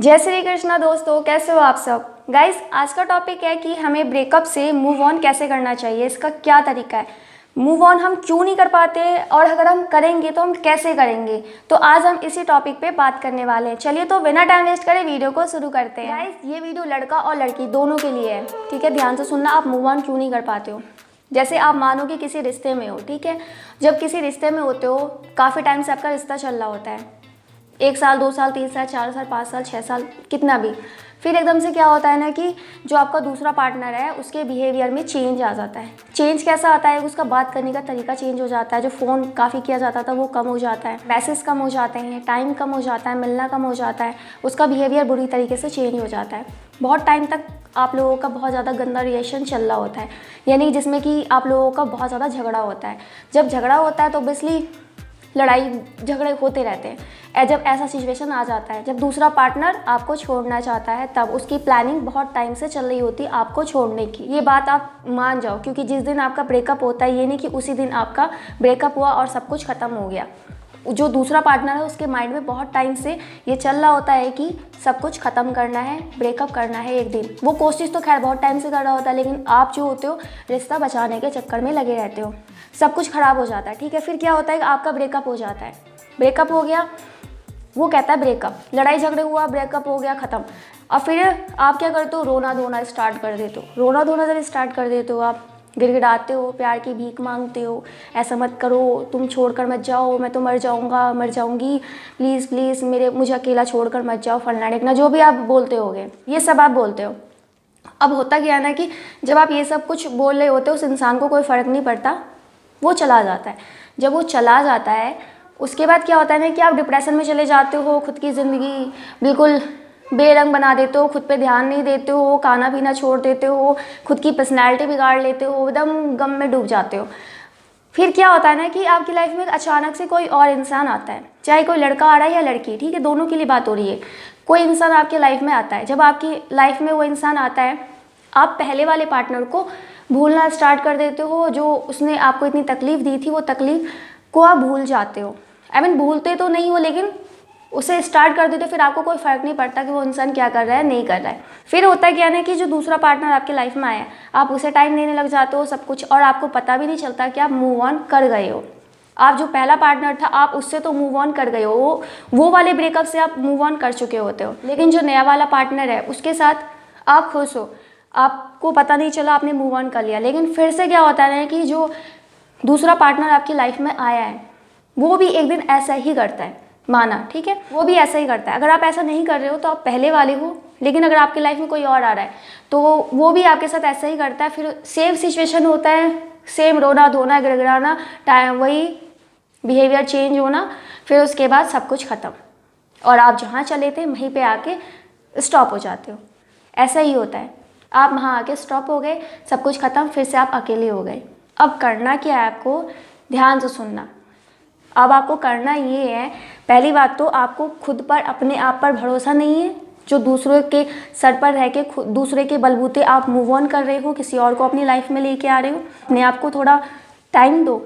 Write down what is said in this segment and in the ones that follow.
जय श्री कृष्णा दोस्तों, कैसे हो आप सब। गाइस, आज का टॉपिक है कि हमें ब्रेकअप से मूव ऑन कैसे करना चाहिए, इसका क्या तरीका है, मूव ऑन हम क्यों नहीं कर पाते और अगर हम करेंगे तो हम कैसे करेंगे। तो आज हम इसी टॉपिक पे बात करने वाले हैं। चलिए तो बिना टाइम वेस्ट करे वीडियो को शुरू करते हैं। गाइस, ये वीडियो लड़का और लड़की दोनों के लिए है, ठीक है। ध्यान से सुनना, आप मूव ऑन क्यों नहीं कर पाते हो। जैसे आप मानो कि किसी रिश्ते में हो, ठीक है। जब किसी रिश्ते में होते हो, काफ़ी टाइम से आपका रिश्ता चल रहा होता है, 1 साल 2 साल 3 साल 4 साल 5 साल 6 साल कितना भी। फिर एकदम से क्या होता है ना कि जो आपका दूसरा पार्टनर है उसके बिहेवियर में चेंज आ जाता है। चेंज कैसा आता है, उसका बात करने का तरीका चेंज हो जाता है। जो फ़ोन काफ़ी किया जाता था वो कम हो जाता है, मैसेज कम हो जाते हैं, टाइम कम हो जाता है, मिलना कम हो जाता है, उसका बिहेवियर बुरी तरीके से चेंज हो जाता है। बहुत टाइम तक आप लोगों का बहुत ज़्यादा गंदा रिलेशन चल रहा होता है, यानी जिसमें कि आप लोगों का बहुत ज़्यादा झगड़ा होता है। जब झगड़ा होता है तो ऑब्वियसली लड़ाई झगड़े होते रहते हैं। जब ऐसा सिचुएशन आ जाता है, जब दूसरा पार्टनर आपको छोड़ना चाहता है, तब उसकी प्लानिंग बहुत टाइम से चल रही होती है आपको छोड़ने की। ये बात आप मान जाओ, क्योंकि जिस दिन आपका ब्रेकअप होता है ये नहीं कि उसी दिन आपका ब्रेकअप हुआ और सब कुछ ख़त्म हो गया। जो दूसरा पार्टनर है उसके माइंड में बहुत टाइम से ये चल रहा होता है कि सब कुछ ख़त्म करना है, ब्रेकअप करना है एक दिन। वो कोशिश तो खैर बहुत टाइम से कर रहा होता है, लेकिन आप जो होते हो रिश्ता बचाने के चक्कर में लगे रहते हो, सब कुछ ख़राब हो जाता है, ठीक है। फिर क्या होता है कि आपका ब्रेकअप हो जाता है, ब्रेकअप हो गया, वो कहता है ब्रेकअप, लड़ाई झगड़े हुआ, ब्रेकअप हो गया, ख़त्म। और फिर आप क्या करते हो, रोना धोना स्टार्ट कर देते हो। रोना धोना जब स्टार्ट कर देते हो, आप गिड़गिड़ाते हो, प्यार की भीख मांगते हो, ऐसा मत करो, तुम छोड़कर मत जाओ, मैं तो मर जाऊंगा, मर जाऊंगी, प्लीज़ प्लीज़ मुझे अकेला छोड़कर मत जाओ, फलना ढिकना, जो भी आप बोलते होगे, ये सब आप बोलते हो। अब होता क्या है ना कि जब आप ये सब कुछ बोल रहे होते हो, उस इंसान को कोई फ़र्क नहीं पड़ता, वो चला जाता है। जब वो चला जाता है उसके बाद क्या होता है ना कि आप डिप्रेशन में चले जाते हो, खुद की ज़िंदगी बिल्कुल बेरंग बना देते हो, खुद पे ध्यान नहीं देते हो, खाना पीना छोड़ देते हो, खुद की पर्सनैलिटी बिगाड़ लेते हो, एकदम गम में डूब जाते हो। फिर क्या होता है ना कि आपकी लाइफ में अचानक से कोई और इंसान आता है, चाहे कोई लड़का आ रहा है या लड़की, ठीक है, दोनों के लिए बात हो रही है। कोई इंसान आपके लाइफ में आता है, जब आपकी लाइफ में वो इंसान आता है, आप पहले वाले पार्टनर को भूलना स्टार्ट कर देते हो। जो उसने आपको इतनी तकलीफ़ दी थी, वो तकलीफ़ को आप भूल जाते हो। भूलते तो नहीं हो, लेकिन उसे स्टार्ट कर देते हो। फिर आपको कोई फ़र्क नहीं पड़ता कि वो इंसान क्या कर रहा है, नहीं कर रहा है। फिर होता क्या है कि जो दूसरा पार्टनर आपके लाइफ में आया है, आप उसे टाइम देने लग जाते हो, सब कुछ, और आपको पता भी नहीं चलता कि आप मूव ऑन कर गए हो। आप जो पहला पार्टनर था, आप उससे तो मूव ऑन कर गए हो, वो वाले ब्रेकअप से आप मूव ऑन कर चुके होते हो। लेकिन जो नया वाला पार्टनर है उसके साथ आप खुश हो, आपको पता नहीं चला, आपने मूव ऑन कर लिया। लेकिन फिर से क्या होता है कि जो दूसरा पार्टनर आपकी लाइफ में आया है वो भी एक दिन ऐसा ही करता है, माना, ठीक है, वो भी ऐसा ही करता है। अगर आप ऐसा नहीं कर रहे हो तो आप पहले वाले हो, लेकिन अगर आपकी लाइफ में कोई और आ रहा है तो वो भी आपके साथ ऐसा ही करता है। फिर सेम सिचुएशन होता है, सेम रोना धोना गिड़गिड़ाना, टाइम वही बिहेवियर चेंज होना, फिर उसके बाद सब कुछ ख़त्म और आप जहाँ चले थे वहीं पे आके स्टॉप हो जाते हो। ऐसा ही होता है, आप वहाँ आके स्टॉप हो गए, सब कुछ ख़त्म, फिर से आप अकेले हो गए। अब करना क्या है, आपको ध्यान से सुनना। अब आपको करना ये है, पहली बात तो आपको खुद पर, अपने आप पर भरोसा नहीं है। जो दूसरों के सर पर रह के दूसरे के बलबूते आप मूव ऑन कर रहे हो, किसी और को अपनी लाइफ में लेके आ रहे हो। अपने आप को थोड़ा टाइम दो,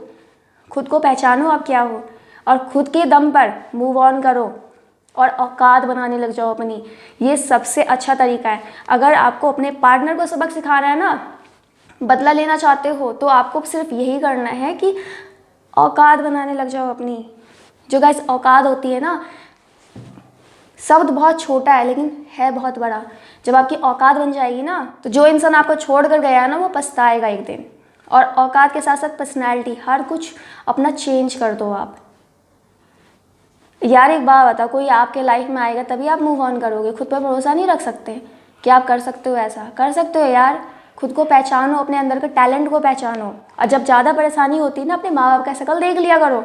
खुद को पहचानो आप क्या हो, और खुद के दम पर मूव ऑन करो और औकात बनाने लग जाओ अपनी। ये सबसे अच्छा तरीका है। अगर आपको अपने पार्टनर को सबक सिखाना है ना, बदला लेना चाहते हो, तो आपको सिर्फ यही करना है कि औकात बनाने लग जाओ अपनी। जो गाइस औकात होती है ना, शब्द बहुत छोटा है लेकिन है बहुत बड़ा। जब आपकी औकात बन जाएगी ना, तो जो इंसान आपको छोड़ कर गया है ना, वो पछताएगा एक दिन। और औकात के साथ साथ पर्सनैलिटी, हर कुछ अपना चेंज कर दो आप। यार एक बात बता, कोई आपके लाइफ में आएगा तभी आप मूव ऑन करोगे। खुद पर भरोसा नहीं रख सकते कि आप कर सकते हो, ऐसा कर सकते हो यार। खुद को पहचानो, अपने अंदर के टैलेंट को पहचानो। और जब ज़्यादा परेशानी होती है ना, अपने माँ बाप का शक्ल देख लिया करो,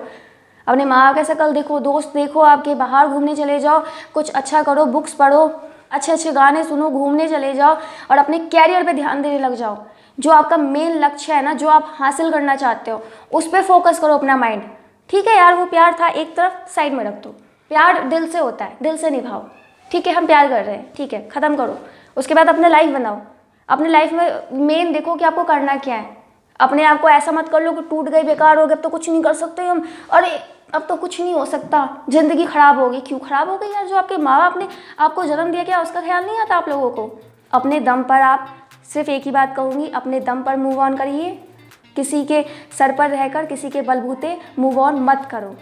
अपने माँ बाप का शक्ल देखो, दोस्त देखो आपके, बाहर घूमने चले जाओ, कुछ अच्छा करो, बुक्स पढ़ो, अच्छे अच्छे गाने सुनो, घूमने चले जाओ और अपने कैरियर पे ध्यान देने लग जाओ। जो आपका मेन लक्ष्य है ना, जो आप हासिल करना चाहते हो, उस पर फोकस करो अपना माइंड, ठीक है यार। वो प्यार था एक तरफ साइड में रख दो। प्यार दिल से होता है, दिल से निभाओ, ठीक है। हम प्यार कर रहे हैं, ठीक है, ख़त्म करो। उसके बाद अपने लाइफ बनाओ। अपने लाइफ में मेन देखो कि आपको करना क्या है। अपने आप को ऐसा मत कर लो कि टूट गए, बेकार हो गए, अब तो कुछ नहीं कर सकते हम, अरे अब तो कुछ नहीं हो सकता, ज़िंदगी ख़राब होगी। क्यों ख़राब हो गई यार? जो आपके माँ बाप ने आपको जन्म दिया, क्या उसका ख्याल नहीं आता आप लोगों को? अपने दम पर, आप सिर्फ एक ही बात कहूँगी, अपने दम पर मूव ऑन करिए। किसी के सर पर रहकर, किसी के बलबूते मूव ऑन मत करो।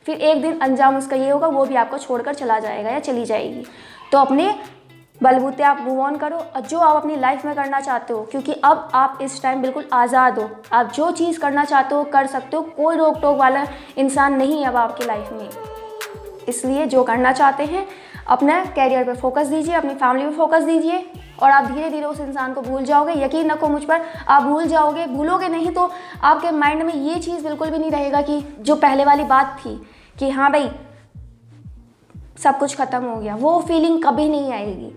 फिर एक दिन अंजाम उसका ये होगा, वो भी आपको छोड़कर चला जाएगा या चली जाएगी। तो अपने बलबूते आप मूव ऑन करो और जो आप अपनी लाइफ में करना चाहते हो, क्योंकि अब आप इस टाइम बिल्कुल आज़ाद हो। आप जो चीज़ करना चाहते हो कर सकते हो, कोई रोक टोक वाला इंसान नहीं है अब आपकी लाइफ में। इसलिए जो करना चाहते हैं अपना कैरियर पे फोकस दीजिए, अपनी फैमिली पे फोकस दीजिए और आप धीरे धीरे उस इंसान को भूल जाओगे। यकीन रखो मुझ पर, आप भूल जाओगे। भूलोगे नहीं तो आपके माइंड में ये चीज़ बिल्कुल भी नहीं रहेगा कि जो पहले वाली बात थी कि हाँ भाई सब कुछ ख़त्म हो गया, वो फीलिंग कभी नहीं आएगी।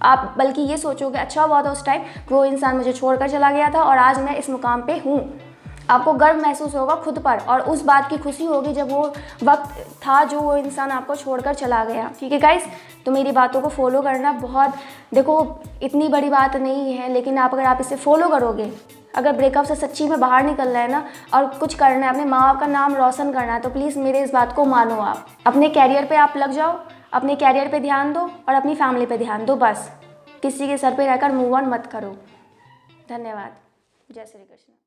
आप बल्कि ये सोचोगे अच्छा हुआ था उस टाइम वो इंसान मुझे छोड़कर चला गया था और आज मैं इस मुकाम पे हूँ। आपको गर्व महसूस होगा खुद पर और उस बात की खुशी होगी जब वो वक्त था जो वो इंसान आपको छोड़कर चला गया। ठीक है गाइस, तो मेरी बातों को फॉलो करना बहुत, देखो इतनी बड़ी बात नहीं है, लेकिन अगर आप इसे फॉलो करोगे, अगर ब्रेकअप से सच्ची में बाहर निकलना है ना और कुछ करना है, अपने माँ बाप का नाम रोशन करना है, तो प्लीज़ मेरे इस बात को मानो। आप अपने कैरियर पे आप लग जाओ, अपने कैरियर पे ध्यान दो और अपनी फैमिली पे ध्यान दो। बस किसी के सर पे रहकर मूव ऑन मत करो। धन्यवाद। जय श्री कृष्ण।